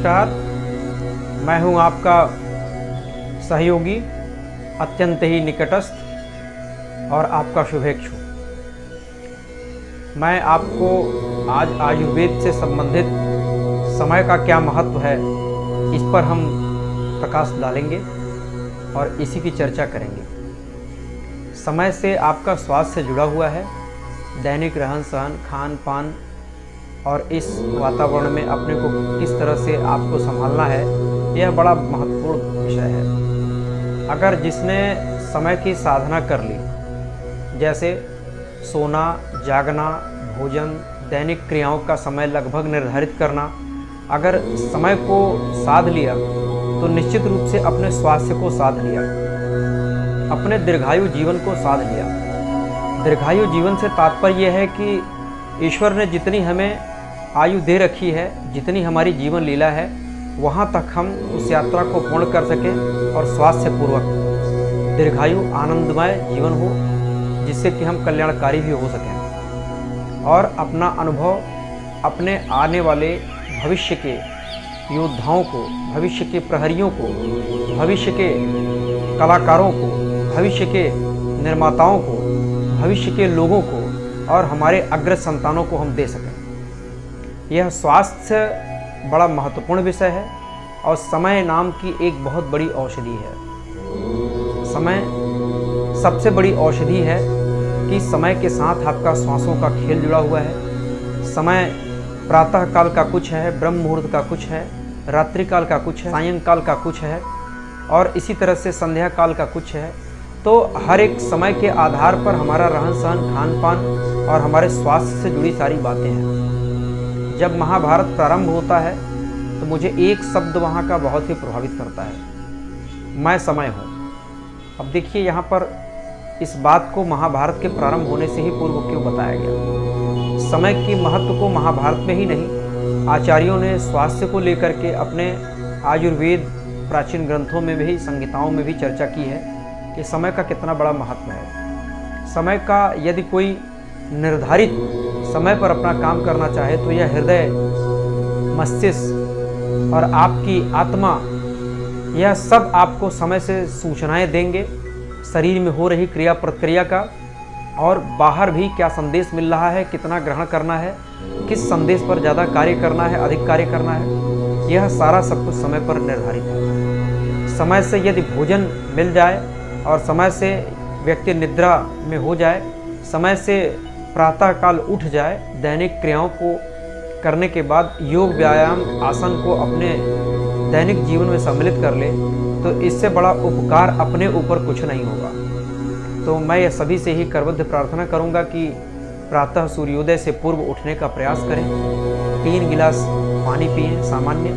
नमस्कार। मैं हूं आपका सहयोगी, अत्यंत ही निकटस्थ और आपका शुभेच्छु। मैं आपको आज आयुर्वेद से संबंधित समय का क्या महत्व है, इस पर हम प्रकाश डालेंगे और इसी की चर्चा करेंगे। समय से आपका स्वास्थ्य जुड़ा हुआ है। दैनिक रहन सहन, खान पान और इस वातावरण में अपने को किस तरह से आपको संभालना है, यह बड़ा महत्वपूर्ण विषय है। अगर जिसने समय की साधना कर ली, जैसे सोना, जागना, भोजन, दैनिक क्रियाओं का समय लगभग निर्धारित करना, अगर समय को साध लिया तो निश्चित रूप से अपने स्वास्थ्य को साध लिया, अपने दीर्घायु जीवन को साध लिया। दीर्घायु जीवन से तात्पर्य यह है कि ईश्वर ने जितनी हमें आयु दे रखी है, जितनी हमारी जीवन लीला है, वहाँ तक हम उस यात्रा को पूर्ण कर सकें और स्वास्थ्य पूर्वक दीर्घायु आनंदमय जीवन हो, जिससे कि हम कल्याणकारी भी हो सकें और अपना अनुभव अपने आने वाले भविष्य के योद्धाओं को, भविष्य के प्रहरियों को, भविष्य के कलाकारों को, भविष्य के निर्माताओं को, भविष्य के लोगों को और हमारे अग्रज संतानों को हम दे सकें। यह स्वास्थ्य बड़ा महत्वपूर्ण विषय है और समय नाम की एक बहुत बड़ी औषधि है। समय सबसे बड़ी औषधि है कि समय के साथ आपका श्वासों का खेल जुड़ा हुआ है। समय प्रातः काल का कुछ है, ब्रह्म मुहूर्त का कुछ है, रात्रि काल का कुछ है, सायंकाल का कुछ है और इसी तरह से संध्या काल का कुछ है। तो हर एक समय के आधार पर हमारा रहन सहन, खान पान और हमारे स्वास्थ्य से जुड़ी सारी बातें हैं। जब महाभारत प्रारंभ होता है तो मुझे एक शब्द वहाँ का बहुत ही प्रभावित करता है, मैं समय हूँ। अब देखिए यहाँ पर इस बात को महाभारत के प्रारंभ होने से ही पूर्व क्यों बताया गया। समय की महत्व को महाभारत में ही नहीं, आचार्यों ने स्वास्थ्य को लेकर के अपने आयुर्वेद प्राचीन ग्रंथों में भी, संहिताओं में भी चर्चा की है कि समय का कितना बड़ा महत्व है। समय का यदि कोई निर्धारित समय पर अपना काम करना चाहे तो यह हृदय, मस्तिष्क और आपकी आत्मा, यह सब आपको समय से सूचनाएं देंगे शरीर में हो रही क्रिया प्रतिक्रिया का, और बाहर भी क्या संदेश मिल रहा है, कितना ग्रहण करना है, किस संदेश पर ज़्यादा कार्य करना है, अधिक कार्य करना है, यह सारा सब कुछ समय पर निर्धारित है। समय से यदि भोजन मिल जाए और समय से व्यक्ति निद्रा में हो जाए, समय से प्रातः काल उठ जाए, दैनिक क्रियाओं को करने के बाद योग व्यायाम आसन को अपने दैनिक जीवन में सम्मिलित कर ले, तो इससे बड़ा उपकार अपने ऊपर कुछ नहीं होगा। तो मैं यह सभी से ही करबद्ध प्रार्थना करूंगा कि प्रातः सूर्योदय से पूर्व उठने का प्रयास करें, 3 गिलास पानी पिएं सामान्य,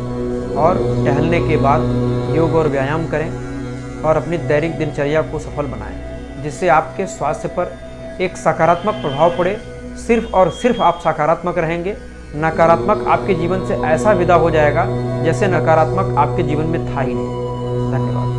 और टहलने के बाद योग और व्यायाम करें और अपनी दैनिक दिनचर्या को सफल बनाएं, जिससे आपके स्वास्थ्य पर एक सकारात्मक प्रभाव पड़े। सिर्फ और सिर्फ आप सकारात्मक रहेंगे, नकारात्मक आपके जीवन से ऐसा विदा हो जाएगा जैसे नकारात्मक आपके जीवन में था ही नहीं। धन्यवाद।